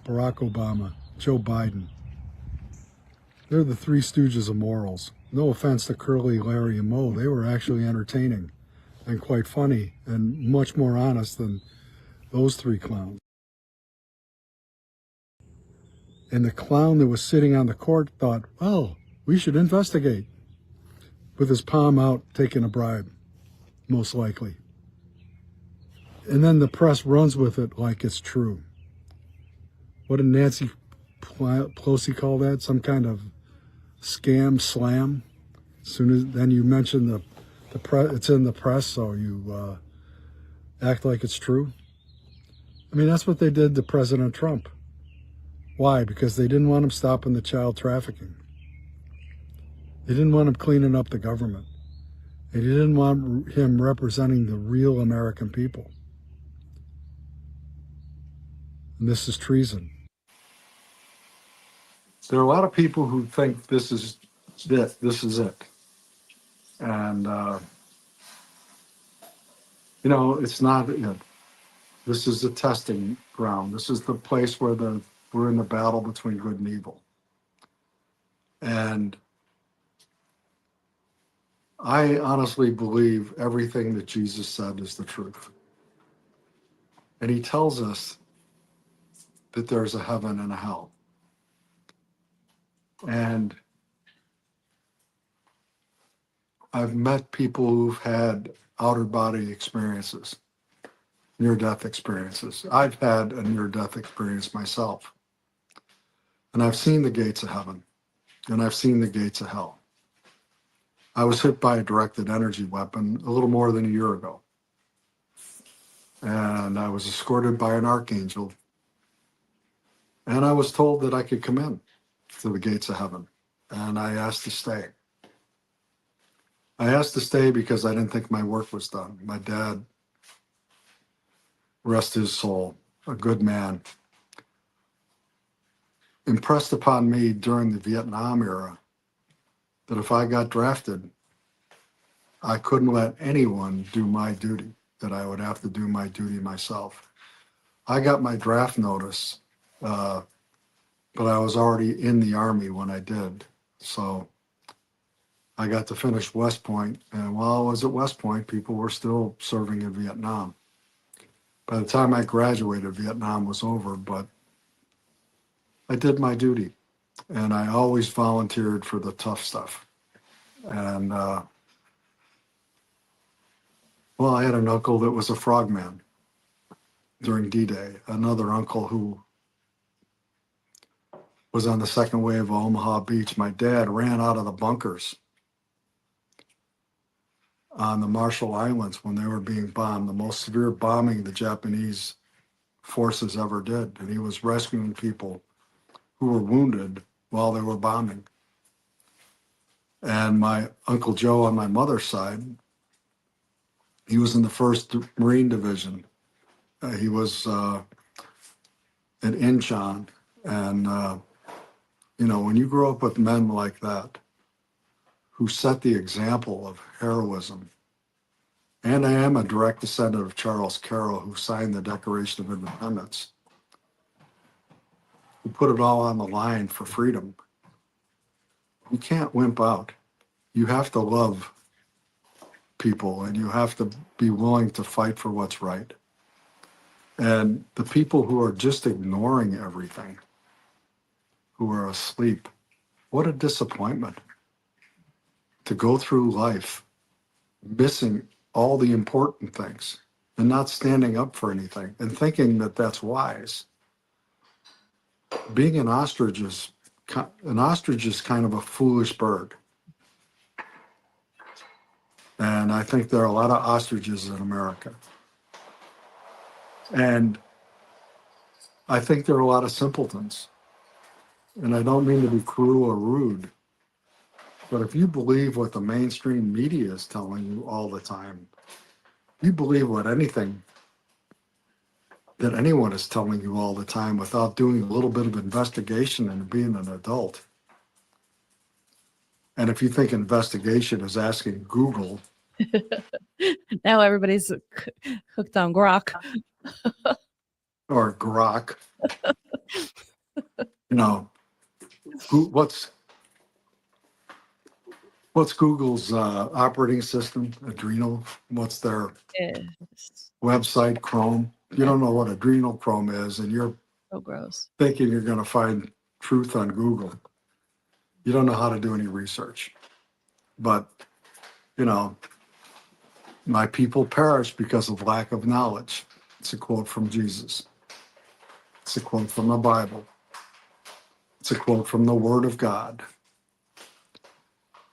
Barack Obama, Joe Biden. They're the three stooges of morals. No offense to Curly, Larry, and Moe. They were actually entertaining and quite funny and much more honest than those three clowns. And the clown that was sitting on the court thought, well, we should investigate. With his palm out, taking a bribe, most likely. And then the press runs with it like it's true. What did Nancy Pelosi call that? Some kind of scam slam? As soon as then you mention the press, it's in the press, so you act like it's true. I mean, that's what they did to President Trump. Why? Because they didn't want him stopping the child trafficking. They didn't want him cleaning up the government. They didn't want him representing the real American people. And this is treason. There are a lot of people who think this is it. This is it. And, it's not it. This is the testing ground. This is the place where we're in the battle between good and evil. And I honestly believe everything that Jesus said is the truth. And he tells us that there's a heaven and a hell. And I've met people who've had outer body experiences, near-death experiences. I've had a near-death experience myself. And I've seen the gates of heaven, and I've seen the gates of hell. I was hit by a directed energy weapon a little more than a year ago. And I was escorted by an archangel. And I was told that I could come in to the gates of heaven. And I asked to stay. I asked to stay because I didn't think my work was done. My dad, rest his soul, a good man, impressed upon me during the Vietnam era that if I got drafted, I couldn't let anyone do my duty, that I would have to do my duty myself. I got my draft notice, but I was already in the Army when I did. So I got to finish West Point, and while I was at West Point, people were still serving in Vietnam. By the time I graduated, Vietnam was over, but I did my duty, and I always volunteered for the tough stuff. And, I had an uncle that was a frogman during D-Day, another uncle who was on the second wave of Omaha Beach. My dad ran out of the bunkers on the Marshall Islands when they were being bombed, the most severe bombing the Japanese forces ever did. And he was rescuing people who were wounded while they were bombing. And my Uncle Joe on my mother's side, he was in the 1st Marine Division. He was at Incheon. And, when you grow up with men like that, who set the example of heroism, and I am a direct descendant of Charles Carroll, who signed the Declaration of Independence, who put it all on the line for freedom. You can't wimp out. You have to love people, and you have to be willing to fight for what's right. And the people who are just ignoring everything, who are asleep, what a disappointment to go through life missing all the important things and not standing up for anything and thinking that that's wise. Being an ostrich is kind of a foolish bird. And I think there are a lot of ostriches in America. And I think there are a lot of simpletons. And I don't mean to be cruel or rude, but if you believe what the mainstream media is telling you all the time, you believe what anything that anyone is telling you all the time without doing a little bit of investigation and being an adult. And if you think investigation is asking Google. Now everybody's hooked on Grok. Or Grok. What's Google's operating system? Adrenal? What's their website? Chrome? You don't know what adrenochrome is, and you're so gross. Thinking you're going to find truth on Google. You don't know how to do any research. But, my people perish because of lack of knowledge. It's a quote from Jesus. It's a quote from the Bible. It's a quote from the Word of God.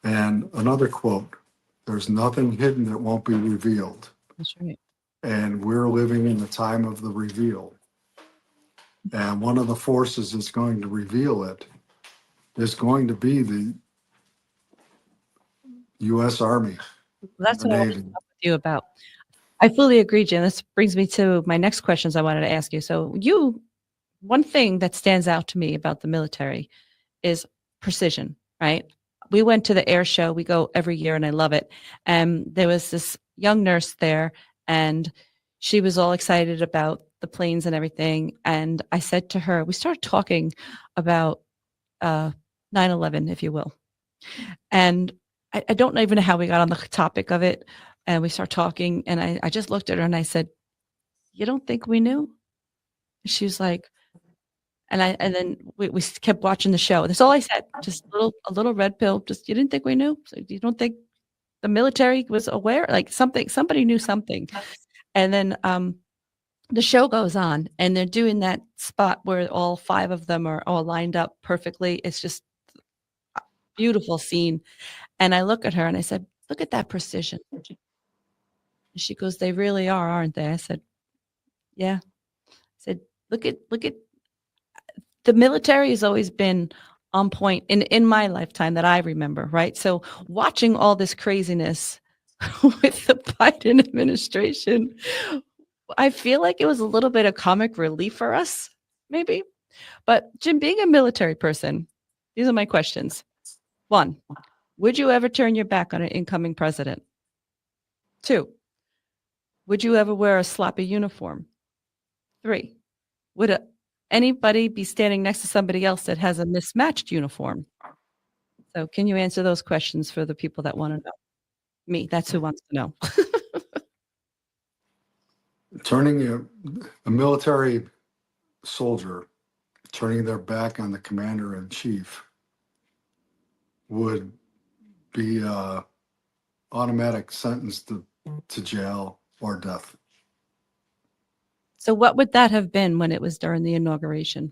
And another quote, there's nothing hidden that won't be revealed. That's right. And we're living in the time of the reveal. And one of the forces that's going to reveal it is going to be the U.S. Army. That's the what I wanted to Navy. talk with you about. I fully agree, Jim. This brings me to my next questions I wanted to ask you. So one thing that stands out to me about the military is precision, right? We went to the air show. We go every year and I love it. And there was this young nurse there and she was all excited about the planes and everything. And I said to her, we started talking about 9/11, if you will. And I don't even know how we got on the topic of it. And we start talking and I just looked at her and I said, you don't think we knew? She was like, and then we kept watching the show. That's all I said. Just a little red pill. Just you didn't think we knew? So you don't think the military was aware? Like somebody knew something. And then the show goes on and they're doing that spot where all 5 of them are all lined up perfectly. It's just a beautiful scene. And I look at her and I said, look at that precision. And she goes, they really are, aren't they? I said, yeah. I said, look at the military has always been on point in my lifetime that I remember, right? So watching all this craziness with the Biden administration, I feel like it was a little bit of comic relief for us, maybe. But Jim, being a military person, these are my questions. 1, would you ever turn your back on an incoming president? 2, would you ever wear a sloppy uniform? 3, would anybody be standing next to somebody else that has a mismatched uniform? So can you answer those questions for the people that want to know? Me, that's who wants to know. Turning a military soldier, turning their back on the commander in chief would be automatic sentence to jail or death. So what would that have been when it was during the inauguration?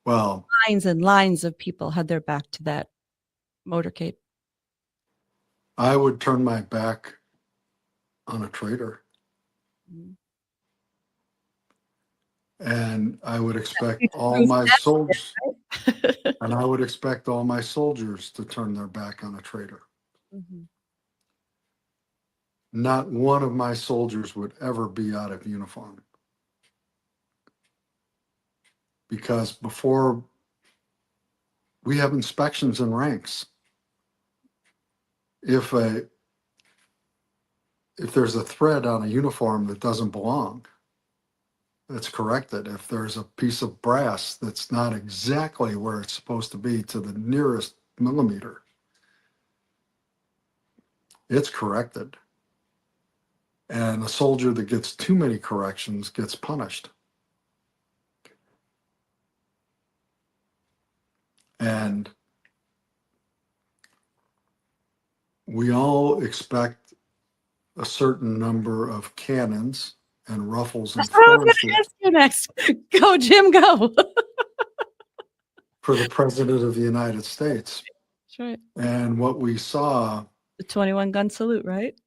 Well, lines and lines of people had their back to that motorcade. I would turn my back on a traitor. Mm. And I would expect all my soldiers and I would expect all my soldiers to turn their back on a traitor. Mm-hmm. Not one of my soldiers would ever be out of uniform. Because before we have inspections in ranks. If there's a thread on a uniform that doesn't belong, it's corrected. If there's a piece of brass that's not exactly where it's supposed to be to the nearest millimeter, it's corrected. And a soldier that gets too many corrections gets punished. And we all expect a certain number of cannons and ruffles and That's what I was flourishes going to ask you next. Go, Jim, go. for the President of the United States. That's right. And what we saw The 21 gun salute, right?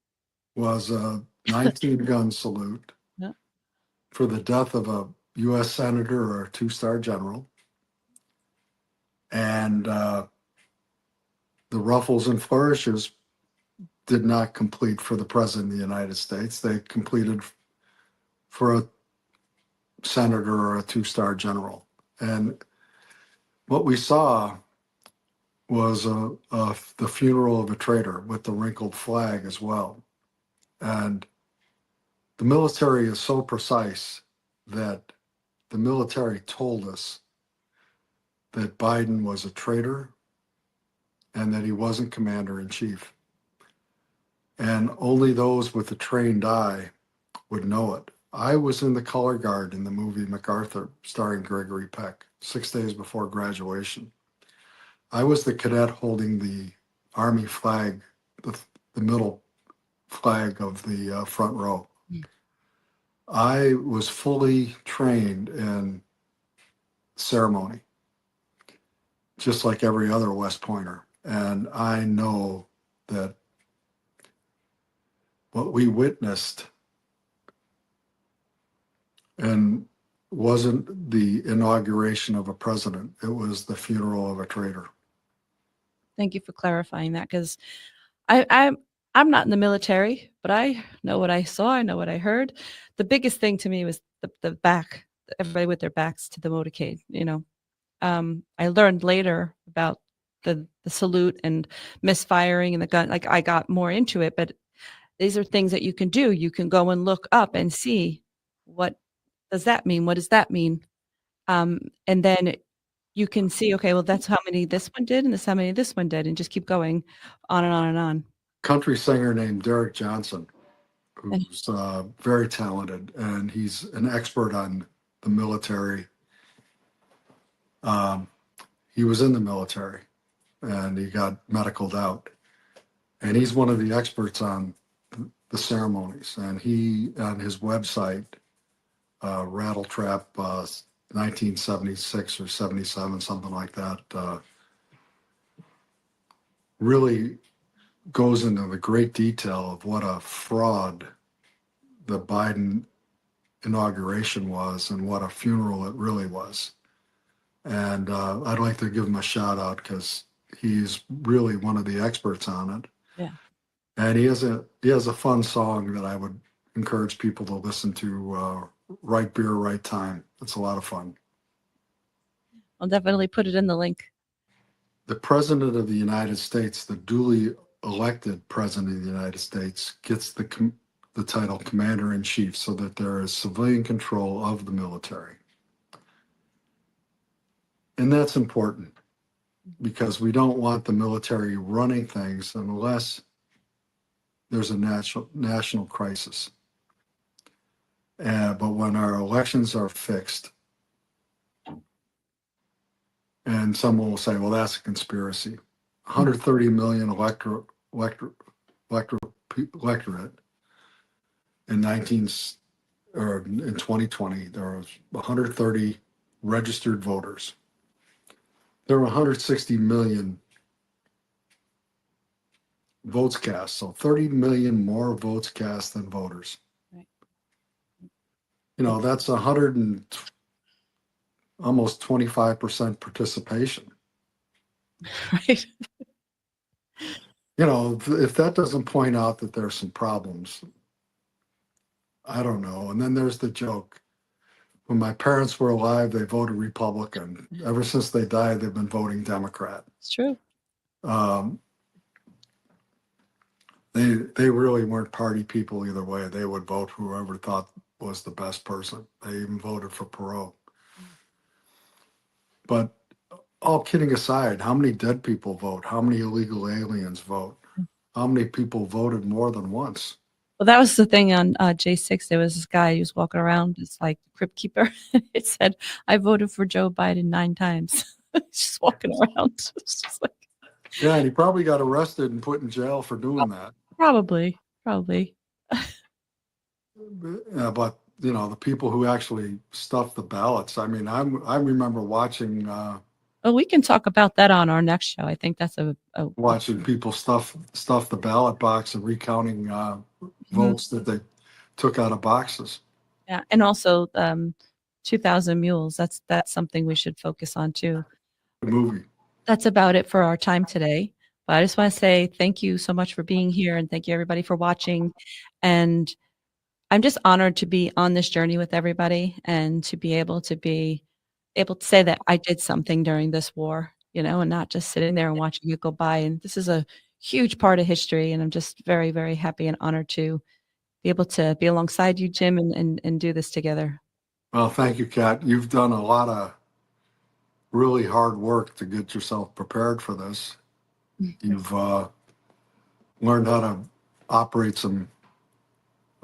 was a 19-gun salute Yeah. for the death of a U.S. senator or a two-star general. And the ruffles and flourishes did not complete for the President of the United States. They completed for a senator or a two-star general. And what we saw was the funeral of a traitor with the wrinkled flag as well. And the military is so precise that the military told us that Biden was a traitor and that he wasn't commander in chief. And only those with a trained eye would know it. I was in the color guard in the movie MacArthur, starring Gregory Peck, 6 days before graduation. I was the cadet holding the Army flag, the middle flag of the front row. I was fully trained in ceremony, just like every other West Pointer. And I know that what we witnessed and wasn't the inauguration of a president, it was the funeral of a traitor. Thank you for clarifying that, because I'm not in the military, but I know what I saw. I know what I heard. The biggest thing to me was the back, everybody with their backs to the motorcade. I learned later about the salute and misfiring and the gun. Like, I got more into it, but these are things that you can do. You can go and look up and see, what does that mean? What does that mean? And then you can see, okay, well, that's how many this one did, and that's how many this one did, and just keep going on and on and on. Country singer named Derek Johnson, who's very talented, and he's an expert on the military. He was in the military, and he got medicaled out. And he's one of the experts on the ceremonies. And he, on his website, Rattletrap 1976 or 77, something like that, really goes into the great detail of what a fraud the Biden inauguration was and what a funeral it really was. And I'd like to give him a shout out because he's really one of the experts on it. Yeah. And he has a fun song that I would encourage people to listen to, Right Beer, Right Time. It's a lot of fun. I'll definitely put it in the link. The President of the United States, the duly elected President of the United States, gets the title Commander-in-Chief so that there is civilian control of the military. And that's important because we don't want the military running things unless there's a national crisis. But when our elections are fixed, and someone will say, well, that's a conspiracy. 130 million electorate in 2020, there was 130 registered voters. There were 160 million votes cast, so 30 million more votes cast than voters. Right. That's almost 25% participation. Right. If that doesn't point out that there's some problems, I don't know. And then there's the joke. When my parents were alive, they voted Republican. Ever since they died, they've been voting Democrat. It's true. They really weren't party people either way. They would vote whoever thought was the best person. They even voted for Perot. But all kidding aside, how many dead people vote? How many illegal aliens vote? How many people voted more than once? Well, that was the thing on J6. There was this guy who was walking around, it's like crypt keeper. It said, I voted for Joe Biden 9 times. Just walking around. It's just like, yeah, and he probably got arrested and put in jail for doing that. Probably. Yeah, but the people who actually stuffed the ballots. I mean, I remember watching. Well, we can talk about that on our next show. I think that's watching people stuff the ballot box and recounting votes that they took out of boxes. Yeah, and also 2,000 Mules. That's something we should focus on too. The movie. That's about it for our time today. But I just want to say thank you so much for being here, and thank you everybody for watching. And I'm just honored to be on this journey with everybody and to be able to say that I did something during this war, and not just sitting there and watching it go by. And this is a huge part of history, and I'm just very, very happy and honored to be able to be alongside you, Jim, and do this together. Well, thank you, Kat. You've done a lot of really hard work to get yourself prepared for this. You've learned how to operate some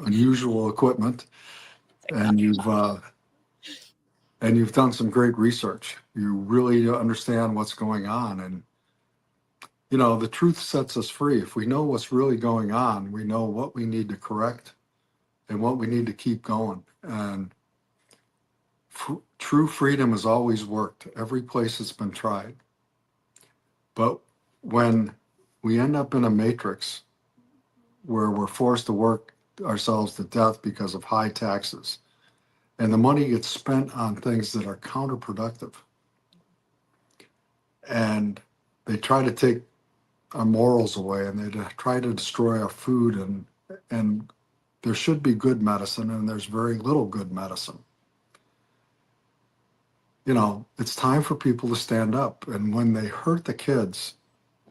unusual equipment, and you've done some great research. You really understand what's going on, and the truth sets us free. If we know what's really going on, we know what we need to correct and what we need to keep going. And true freedom has always worked every place it's been tried. But when we end up in a matrix where we're forced to work ourselves to death because of high taxes, and the money gets spent on things that are counterproductive, and they try to take our morals away, and they try to destroy our food, and there should be good medicine, and there's very little good medicine. You know, it's time for people to stand up. And when they hurt the kids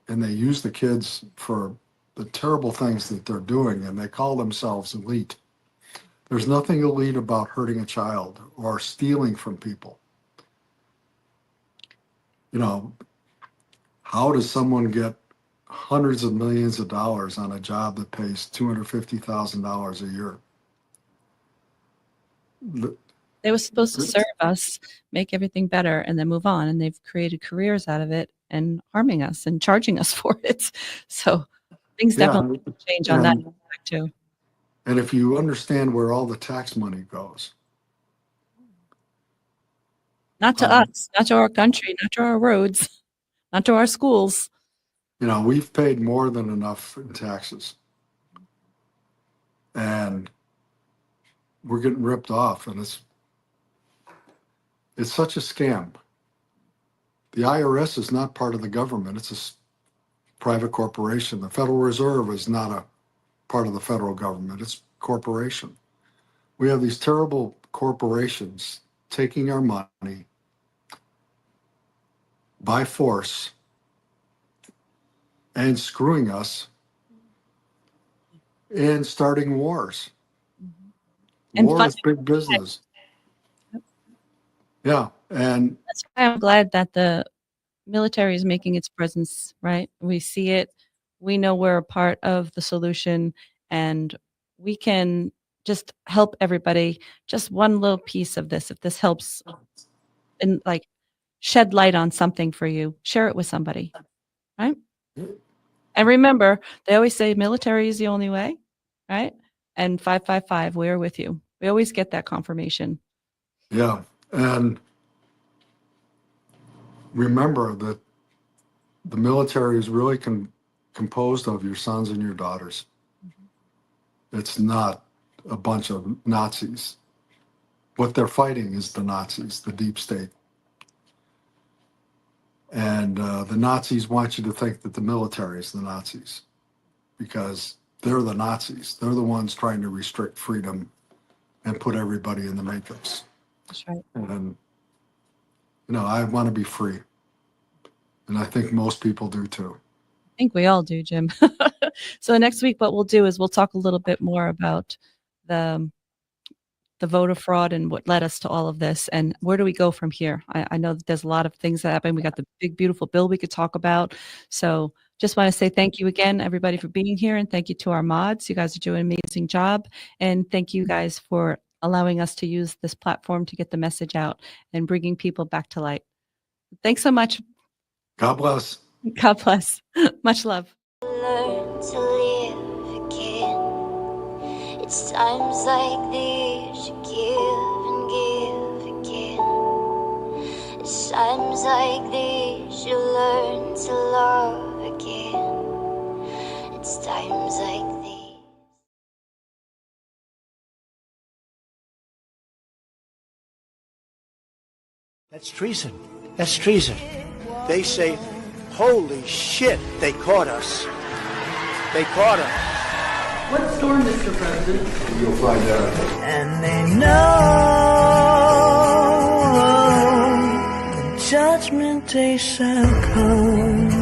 and they use the kids for the terrible things that they're doing, and they call themselves elite, there's nothing elite about hurting a child or stealing from people. You know, how does someone get hundreds of millions of dollars on a job that pays $250,000 a year? They were supposed to serve us, make everything better, and then move on. And they've created careers out of it and harming us and charging us for it. So things definitely change on that too. And if you understand where all the tax money goes. Not to us, not to our country, not to our roads, not to our schools. You know, we've paid more than enough in taxes. And we're getting ripped off, and it's such a scam. The IRS is not part of the government. It's a private corporation. The Federal Reserve is not a part of the federal government. It's a corporation. We have these terrible corporations taking our money by force and screwing us and starting wars. And war is big business. Yeah, and that's why I'm glad that the military is making its presence, right? We see it. We know we're a part of the solution, and we can just help everybody. Just one little piece of this, if this helps and like shed light on something for you, share it with somebody, right? And remember, they always say military is the only way, right? And 555, we're with you. We always get that confirmation. Yeah, and remember that the military is really composed of your sons and your daughters. It's not a bunch of Nazis. What they're fighting is the Nazis, the deep state. And the Nazis want you to think that the military is the Nazis because they're the Nazis. They're the ones trying to restrict freedom and put everybody in the matrix. That's right. And, you know, I want to be free. And I think most people do too. I think we all do, Jim. So next week, what we'll do is we'll talk a little bit more about the voter fraud and what led us to all of this, and where do we go from here? I know that there's a lot of things that happen. We got the big, beautiful bill we could talk about. So just want to say thank you again, everybody, for being here, and thank you to our mods. You guys are doing an amazing job, and thank you guys for allowing us to use this platform to get the message out and bringing people back to light. Thanks so much. God bless. God bless. Much love. Learn to live again. It's times like these you give and give again. It's times like these you learn to love again. It's times like these. That's treason. That's treason. They say, holy shit, they caught us. They caught us. What storm, Mr. President? You'll find out. And they know the judgment day shall come.